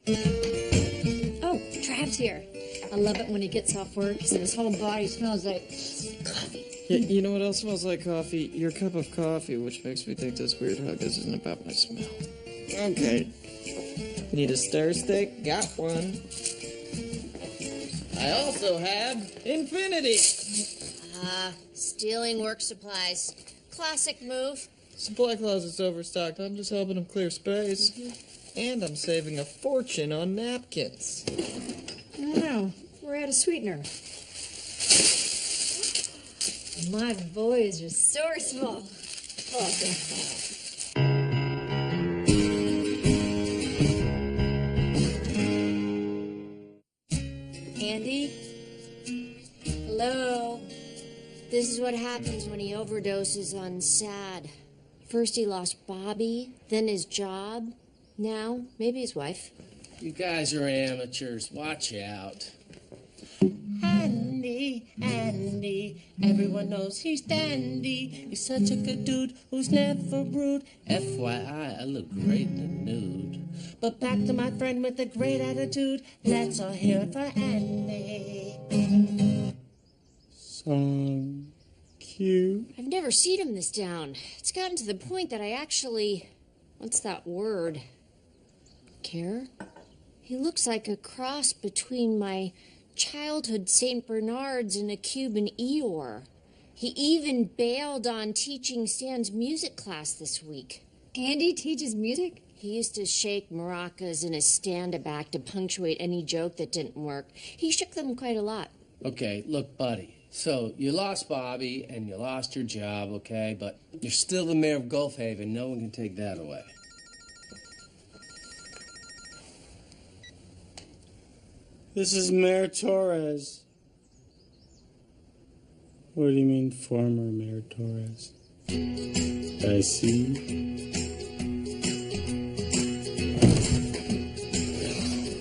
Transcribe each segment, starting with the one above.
Oh, Trav's here. I love it when he gets off work because his whole body smells like coffee. Yeah, you know what else smells like coffee? Your cup of coffee, which makes me think this weird hug isn't about my smell. Okay. Need a stir stick? Got one. I also have infinity. Stealing work supplies. Classic move. Supply closet's overstocked. I'm just helping them clear space. And I'm saving a fortune on napkins. I don't know. We're out of sweetener. My boys are resourceful. Awesome. Andy? Hello? This is what happens when he overdoses on sad. First he lost Bobby, then his job. Now, maybe his wife. You guys are amateurs. Watch out. Andy, everyone knows he's dandy. He's such a good dude who's never rude. FYI, I look great in the nude. But back to my friend with a great attitude. Let's all hear it for Andy. Song cue. I've never seen him this down. It's gotten to the point that I actually... What's that word? Care? He looks like a cross between my childhood St. Bernards and a Cuban Eeyore. He even bailed on teaching Stan's music class this week. Andy teaches music? He used to shake maracas in his stand-a-back to punctuate any joke that didn't work. He shook them quite a lot. Okay, look, buddy. So, you lost Bobby and you lost your job, okay? But you're still the mayor of Gulf Haven. No one can take that away. This is Mayor Torres. What do you mean, former Mayor Torres? I see.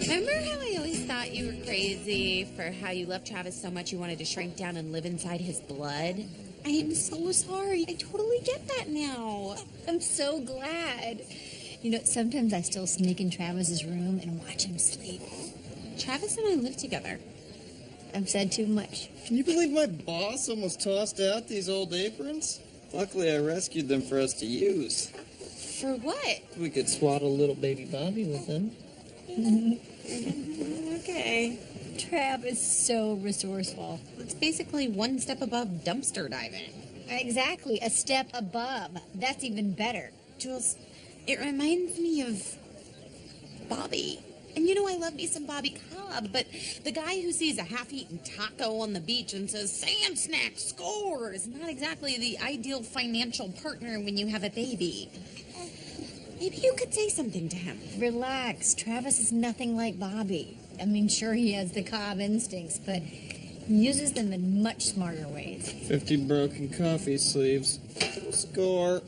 Remember how I always thought you were crazy for how you loved Travis so much you wanted to shrink down and live inside his blood? I am so sorry. I totally get that now. I'm so glad. You know, sometimes I still sneak in Travis's room and watch him sleep. Travis and I live together. I've said too much. Can you believe my boss almost tossed out these old aprons? Luckily, I rescued them for us to use. For what? We could swaddle little baby Bobby with them. Okay. Trav is so resourceful. It's basically one step above dumpster diving. Exactly, a step above. That's even better. Jules, it reminds me of Bobby. And you know I love me some Bobby Cobb, but the guy who sees a half-eaten taco on the beach and says, "Sand snack, score," is not exactly the ideal financial partner when you have a baby. Maybe you could say something to him. Relax. Travis is nothing like Bobby. I mean, sure, he has the Cobb instincts, but he uses them in much smarter ways. 50 broken coffee sleeves. Score.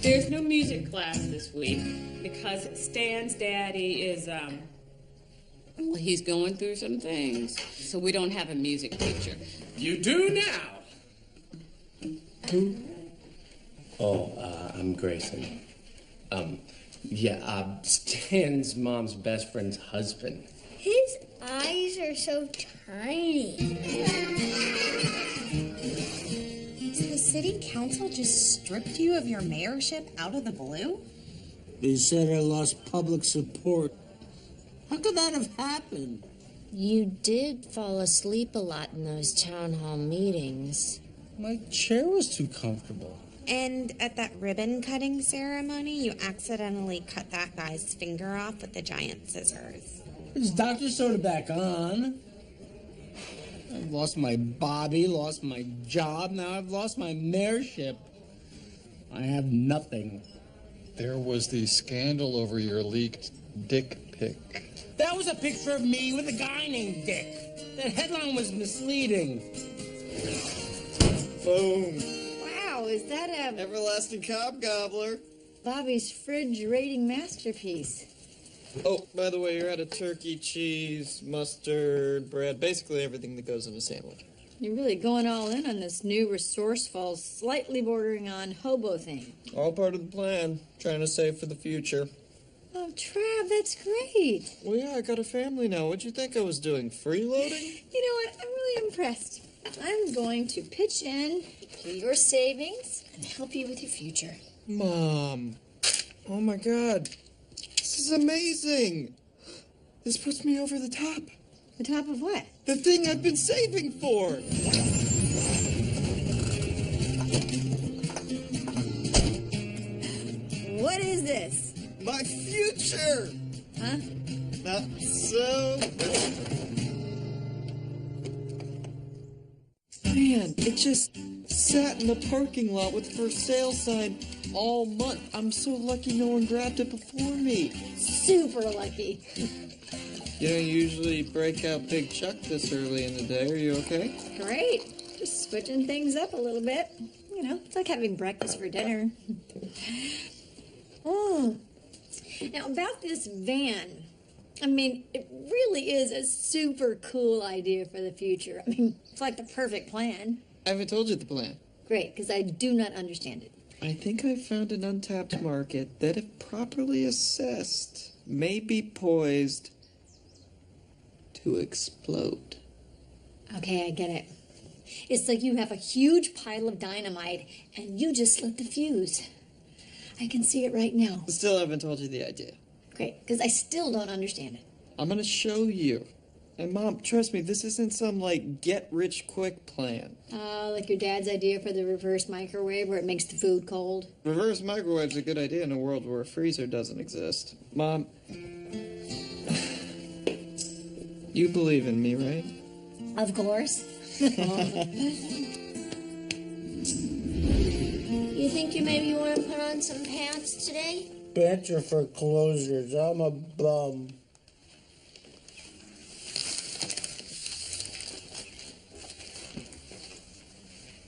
There's no music class this week because Stan's daddy is, well, he's going through some things. So we don't have a music teacher. You do now. Who? Oh, I'm Grayson. Stan's mom's best friend's husband. His eyes are so tiny. So the city council just stripped you of your mayorship out of the blue? They said I lost public support. How could that have happened? You did fall asleep a lot in those town hall meetings. My chair was too comfortable. And at that ribbon cutting ceremony, you accidentally cut that guy's finger off with the giant scissors. Is Dr. Soda back on? I've lost my Bobby, lost my job, now I've lost my mayorship. I have nothing. There was the scandal over your leaked dick pic. That was a picture of me with a guy named Dick. That headline was misleading. Boom. Wow, is that a Everlasting Cobb Gobbler. Bobby's fridge rating masterpiece? Oh, by the way, you're out of turkey, cheese, mustard, bread, basically everything that goes in a sandwich. You're really going all in on this new resourceful, slightly bordering on hobo thing. All part of the plan, trying to save for the future. Oh, Trav, that's great. Well, yeah, I got a family now. What'd you think I was doing? Freeloading? You know what? I'm really impressed. I'm going to pitch in to your savings and help you with your future. Mom. Oh, my God. This is amazing. This puts me over the top. The top of what? The thing I've been saving for. What is this? My future. Huh? Not so. Man, it just sat in the parking lot with for sale sign all month. I'm so lucky no one grabbed it before me. Super lucky. You don't usually break out Big Chuck this early in the day. Are you okay? Great. Just switching things up a little bit. You know, it's like having breakfast for dinner. Now, about this van. I mean, it really is a super cool idea for the future. I mean, it's like the perfect plan. I haven't told you the plan. Great, because I do not understand it. I think I found an untapped market that, if properly assessed, may be poised to explode. Okay, I get it. It's like you have a huge pile of dynamite and you just lit the fuse. I can see it right now. Still haven't told you the idea. Great, because I still don't understand it. I'm gonna show you. And Mom, trust me, this isn't some, like, get-rich-quick plan. Like your dad's idea for the reverse microwave where it makes the food cold? Reverse microwave's a good idea in a world where a freezer doesn't exist. Mom, you believe in me, right? Of course. You think you maybe want to put on some pants today? Pants are for closers. I'm a bum.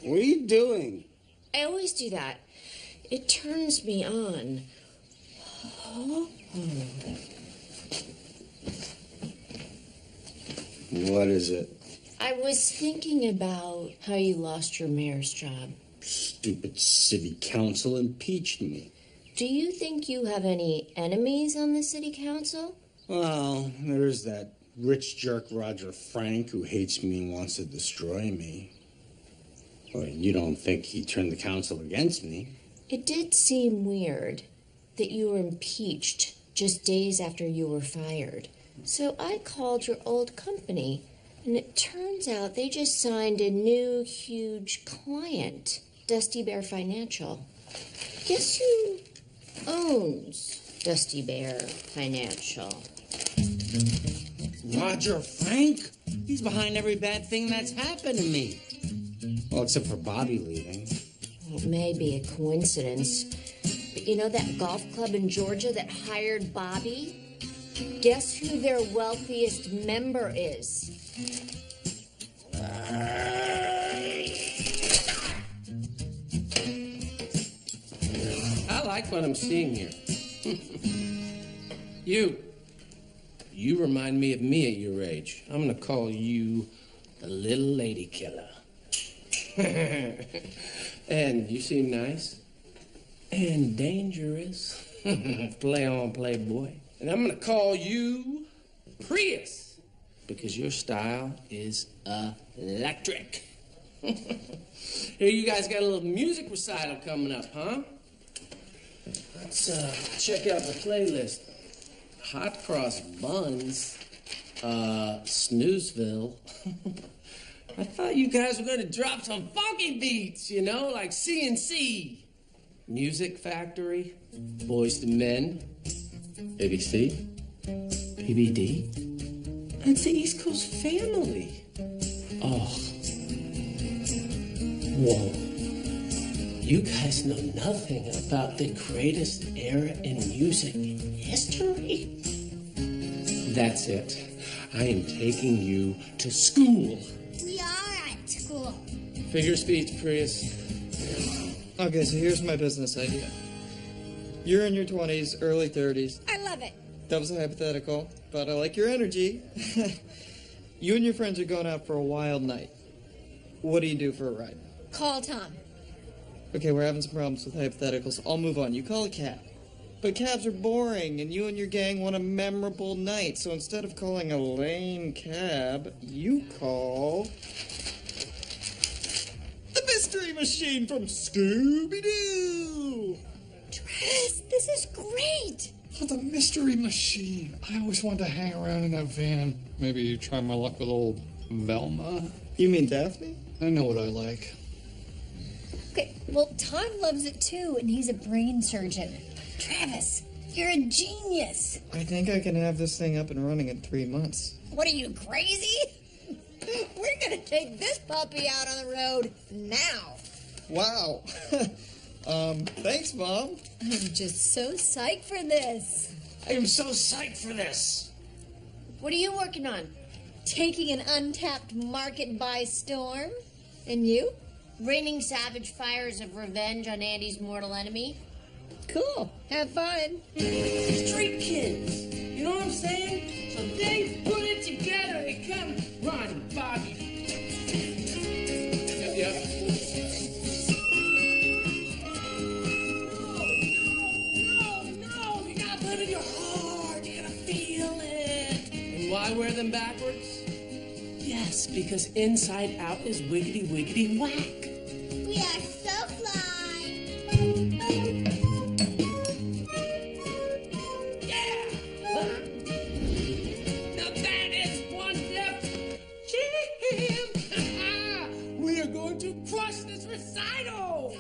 What are you doing? I always do that. It turns me on. What is it? I was thinking about how you lost your mayor's job. Stupid city council impeached me. Do you think you have any enemies on the city council? Well, there's that rich jerk Roger Frank who hates me and wants to destroy me. Well, you don't think he turned the council against me? It did seem weird that you were impeached just days after you were fired. So I called your old company, and it turns out they just signed a new huge client, Dusty Bear Financial. Guess who owns Dusty Bear Financial? Roger Frank? He's behind every bad thing that's happened to me. Well, except for Bobby leaving. It may be a coincidence, but you know that golf club in Georgia that hired Bobby? Guess who their wealthiest member is? I like what I'm seeing here. You remind me of me at your age. I'm gonna call you the little lady killer. And you seem nice and dangerous. Play on, playboy. And I'm gonna call you Prius because your style is electric. Here, you guys got a little music recital coming up, huh? Let's check out the playlist. Hot Cross Buns, Snoozeville. I thought you guys were gonna drop some funky beats, you know, like CNC. Music Factory, Boys to Men, ABC, PBD. It's the East Coast family. Oh. Whoa. You guys know nothing about the greatest era in music history. That's it. I am taking you to school. We are at school. Figure speech, Prius. Okay, so here's my business idea. You're in your 20s, early 30s. I love it. That was a hypothetical, but I like your energy. You and your friends are going out for a wild night. What do you do for a ride? Call Tom. Okay, we're having some problems with hypotheticals. I'll move on. You call a cab. But cabs are boring, and you and your gang want a memorable night. So instead of calling a lame cab, you call the Mystery Machine from Scooby-Doo! Travis, this is great. Oh, the Mystery Machine. I always wanted to hang around in that van. Maybe try my luck with old Velma. You mean Daphne? I know what I like. Okay, well, Todd loves it too, and he's a brain surgeon. Travis, you're a genius. I think I can have this thing up and running in 3 months. What are you, crazy? We're gonna take this puppy out on the road now. Wow. Thanks, Mom. I'm just so psyched for this. I am so psyched for this. What are you working on? Taking an untapped market by storm. And you? Raining savage fires of revenge on Andy's mortal enemy? Cool. Have fun. Street kids. You know what I'm saying? So they put it together. They come. Ron, Bobby. Yep. No. You gotta put it in your heart. You gotta feel it. And why wear them backwards? Yes, because inside out is wiggity wiggity whack. We are so fly. Yeah! Huh? Now that is one def jam! We are going to crush this recital!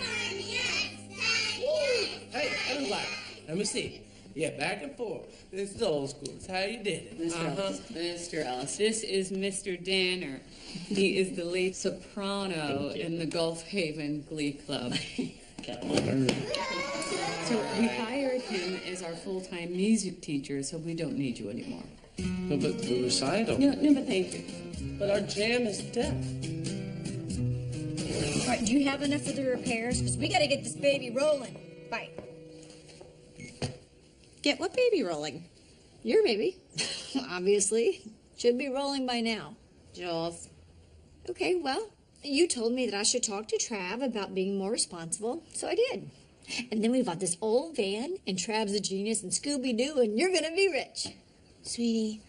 Hey, everybody, let me see. Yeah, back and forth. This is old school. It's how you did it. Mr. Ellis, this is Mr. Danner. He is the lead soprano in the Gulf Haven Glee Club. So we hired him as our full-time music teacher, so we don't need you anymore. No, but the recital. No, but thank you. But our jam is deaf. All right, do you have enough for the repairs? Because we got to get this baby rolling. Bye. Get what baby rolling? Your baby. Obviously. Should be rolling by now. Jules. Okay, well, you told me that I should talk to Trav about being more responsible, so I did. And then we bought this old van, and Trav's a genius, and Scooby-Doo, and you're gonna be rich. Sweetie,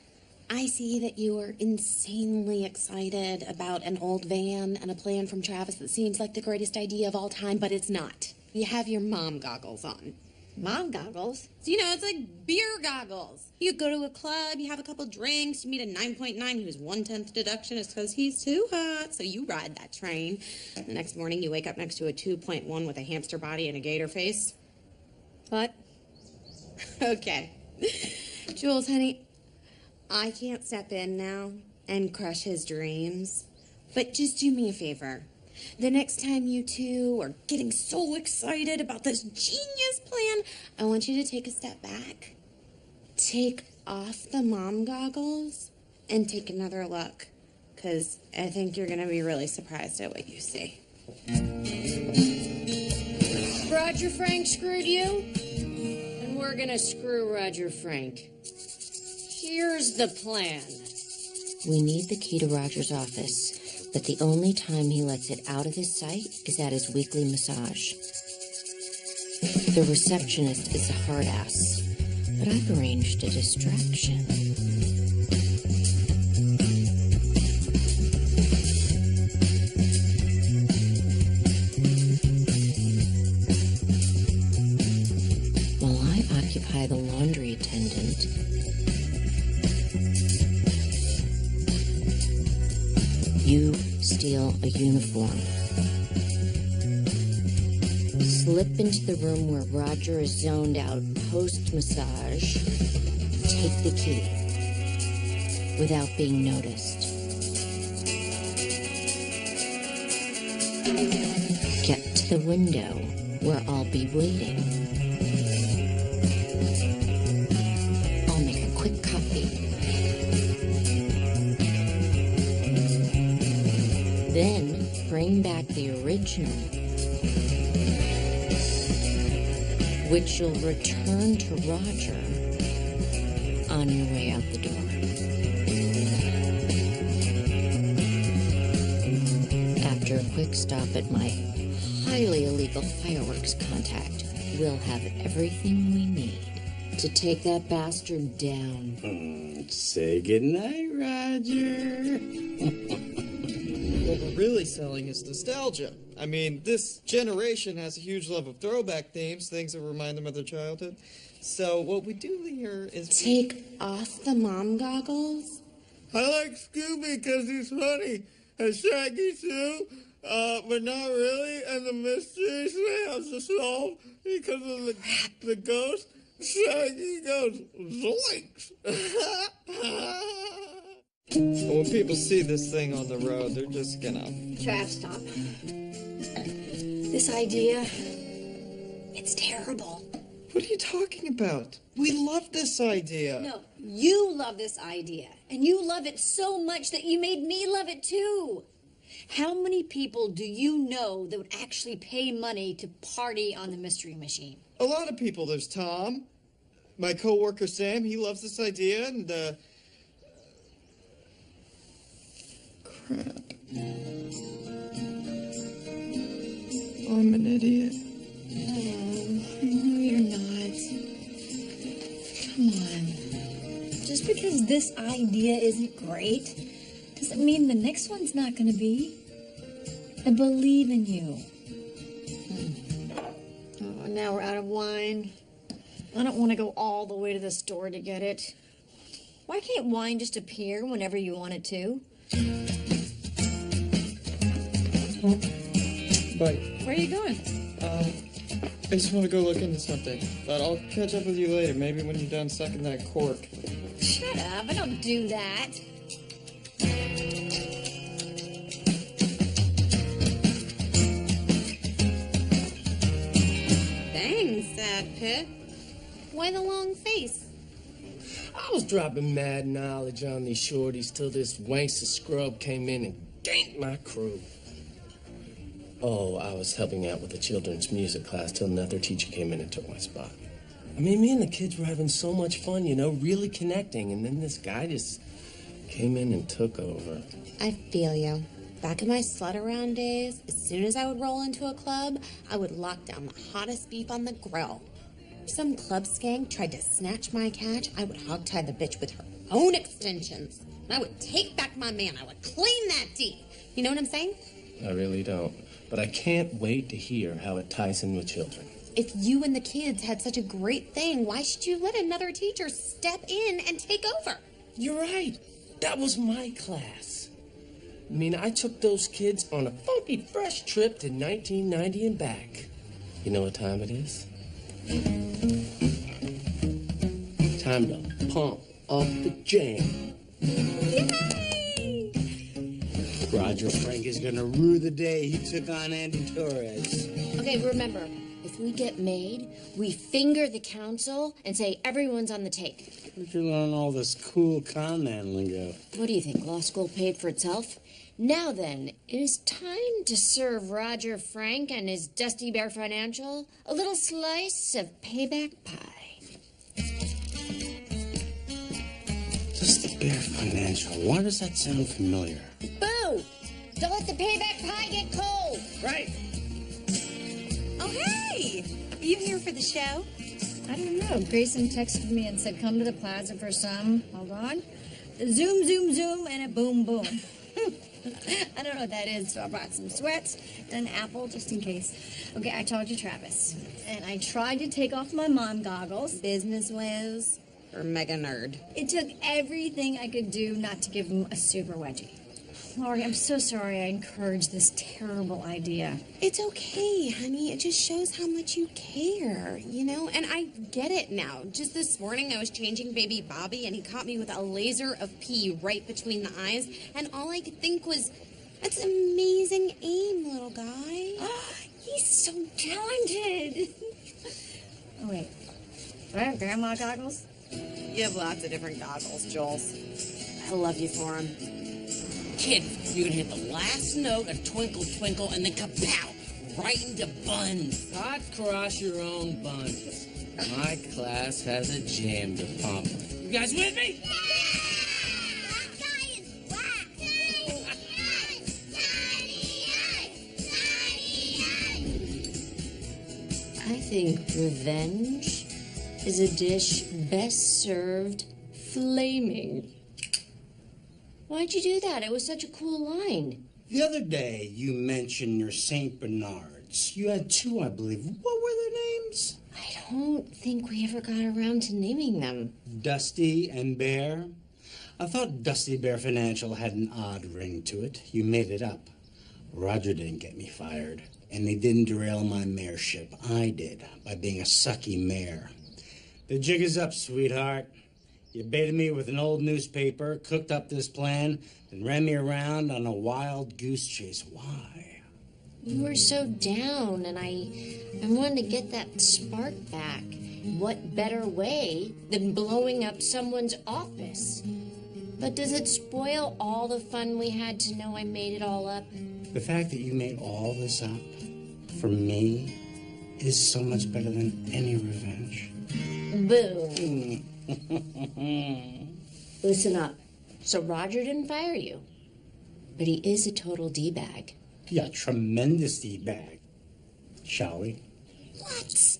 I see that you are insanely excited about an old van and a plan from Travis that seems like the greatest idea of all time, but it's not. You have your mom goggles on. Mom goggles? So, you know, it's like beer goggles. You go to a club, you have a couple drinks, you meet a 9.9 whose 1/10 deduction is because he's too hot, so you ride that train. The next morning, you wake up next to a 2.1 with a hamster body and a gator face. What? Okay. Jules, honey, I can't step in now and crush his dreams, but just do me a favor. The next time you two are getting so excited about this genius plan, I want you to take a step back, take off the mom goggles, and take another look, because I think you're going to be really surprised at what you see. Roger Frank screwed you? And we're gonna screw Roger Frank. Here's the plan. We need the key to Roger's office, but the only time he lets it out of his sight is at his weekly massage. The receptionist is a hard ass, but I've arranged a distraction. While I occupy the laundry attendant, you steal a uniform. Slip into the room where Roger is zoned out post-massage. Take the key without being noticed. Get to the window where I'll be waiting. I'll make a quick copy. Then bring back the original, which you'll return to Roger on your way out the door. After a quick stop at my highly illegal fireworks contact, we'll have everything we need. to take that bastard down. Say goodnight, Roger. What we're really selling is nostalgia. I mean, this generation has a huge love of throwback themes, things that remind them of their childhood. So what we do here is... Take off the mom goggles? I like Scooby because he's funny, and Shaggy too, but not really, and the mysteries they have to solve because of the ghost. Shaggy goes, zoinks! When people see this thing on the road, they're just gonna... Trav, stop. This idea, it's terrible. What are you talking about? We love this idea. No, you love this idea. And you love it so much that you made me love it too. How many people do you know that would actually pay money to party on the Mystery Machine? A lot of people. There's Tom, my coworker Sam, he loves this idea, and crap. I'm an idiot. No, you're not. Come on. Just because this idea isn't great doesn't mean the next one's not going to be. I believe in you. Oh, now we're out of wine. I don't want to go all the way to the store to get it. Why can't wine just appear whenever you want it to? Bye. Where are you going? I just want to go look into something. But I'll catch up with you later, maybe when you're done sucking that cork. Shut up, I don't do that. Thanks, Sad Pip. Why the long face? I was dropping mad knowledge on these shorties till this wankster scrub came in and ganked my crew. Oh, I was helping out with the children's music class till another teacher came in and took my spot. I mean, me and the kids were having so much fun, you know, really connecting, and then this guy just came in and took over. I feel you. Back in my slut around days, as soon as I would roll into a club, I would lock down the hottest beef on the grill. If some club skank tried to snatch my catch, I would hogtie the bitch with her own extensions. And I would take back my man. I would claim that D. You know what I'm saying? I really don't. But I can't wait to hear how it ties in with children. If you and the kids had such a great thing, why should you let another teacher step in and take over? You're right. That was my class. I mean, I took those kids on a funky fresh trip to 1990 and back. You know what time it is? Time to pump up the jam. Yay! Roger Frank is gonna rue the day he took on Andy Torres. Okay, remember, if we get made, we finger the council and say everyone's on the take. Where'd you learn all this cool con man lingo? What do you think, law school paid for itself? Now then, it is time to serve Roger Frank and his Dusty Bear Financial a little slice of payback pie. Dusty Bear Financial. Why does that sound familiar? Boo! Don't let the payback pie get cold! Right. Oh, hey! Are you here for the show? I don't know. Grayson texted me and said, come to the plaza for some. Hold on. Zoom, zoom, zoom, and a boom, boom. I don't know what that is, so I brought some sweats and an apple just in case. Okay, I told you, Travis. And I tried to take off my mom goggles. Business whiz or mega nerd? It took everything I could do not to give him a super wedgie. Lori, I'm so sorry I encouraged this terrible idea. It's okay, honey. It just shows how much you care, you know? And I get it now. Just this morning, I was changing baby Bobby, and he caught me with a laser of pee right between the eyes, and all I could think was, that's amazing aim, little guy. He's so talented. Oh, wait. Do I have grandma goggles? You have lots of different goggles, Jules. I love you for them. Kid, you're gonna hit the last note of Twinkle Twinkle and then kapow! Right into buns. Hot cross your own buns. My class has a jam to pump. You guys with me? I think revenge is a dish best served flaming. Why'd you do that? It was such a cool line. The other day, you mentioned your St. Bernards. You had two, I believe. What were their names? I don't think we ever got around to naming them. Dusty and Bear? I thought Dusty Bear Financial had an odd ring to it. You made it up. Roger didn't get me fired. And they didn't derail my mayorship. I did, by being a sucky mayor. The jig is up, sweetheart. You baited me with an old newspaper, cooked up this plan, and ran me around on a wild goose chase. Why? You were so down, and I wanted to get that spark back. What better way than blowing up someone's office? But does it spoil all the fun we had to know I made it all up? The fact that you made all this up for me is so much better than any revenge. Boom. Listen up. So Roger didn't fire you, but he is a total D-bag. Yeah, tremendous D-bag. Shall we? What?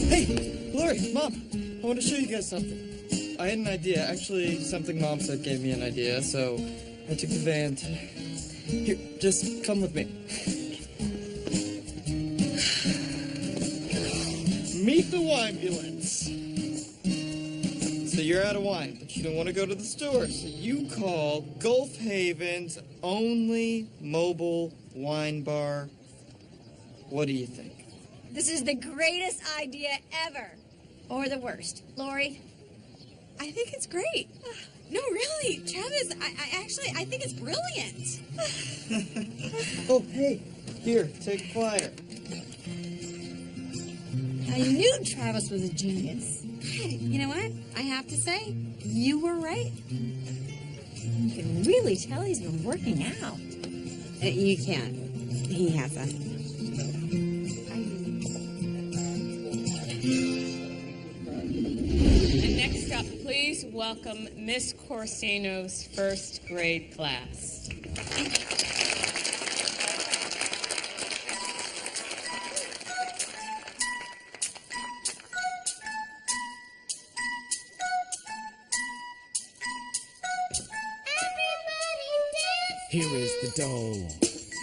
Hey, Lori, Mom, I want to show you guys something. I had an idea. Actually, something Mom said gave me an idea, so I took the van to... Here, just come with me. Meet the winebulance. So you're out of wine, but you don't want to go to the store, so you call Gulf Haven's only mobile wine bar. What do you think? This is the greatest idea ever. Or the worst. Lori? I think it's great. No, really, Travis, I think it's brilliant. Oh, hey, here, take a flyer. I knew Travis was a genius. You know what? I have to say, you were right. You can really tell he's been working out. You can. He hasn't. And next up, please welcome Miss Corsino's first grade class. Here is the dome,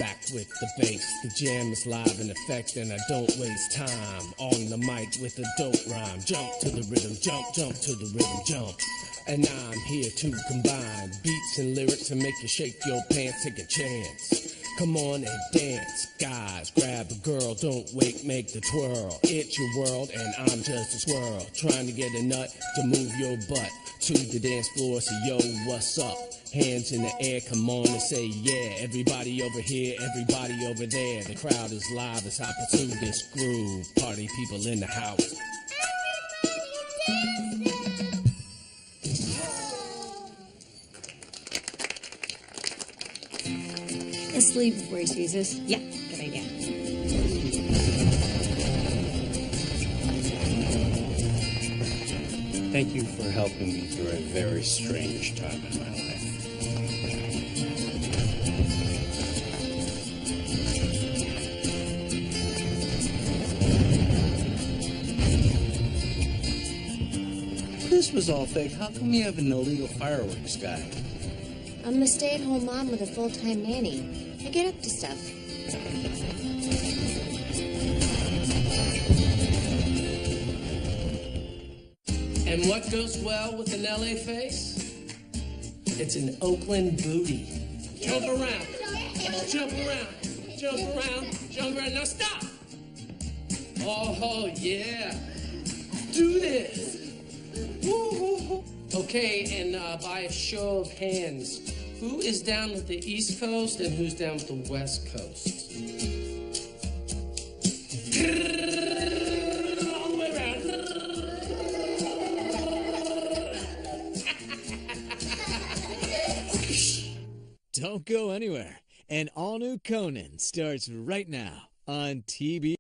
back with the bass. The jam is live in effect and I don't waste time. On the mic with a dope rhyme. Jump to the rhythm, jump, jump to the rhythm, jump. And I'm here to combine beats and lyrics and make you shake your pants, take a chance. Come on and dance, guys, grab a girl, don't wait, make the twirl. It's your world and I'm just a squirrel, trying to get a nut to move your butt to the dance floor, so yo, what's up? Hands in the air, come on and say yeah. Everybody over here, everybody over there. The crowd is live, let's hop into this groove. Party people in the house. Let's leave before he sees us. Yeah, good idea. Thank you for helping me through a very strange time in my life. This was all fake. How come you have an illegal fireworks guy? I'm a stay-at-home mom with a full-time nanny. I get up to stuff. And what goes well with an LA face? It's an Oakland booty. Jump around, jump around, jump around, jump around. Now stop! Oh, yeah. Do this. Woo-hoo-hoo. Okay, and by a show of hands, who is down with the East Coast and who's down with the West Coast? All the way around. Don't go anywhere. An all-new Conan starts right now on TV.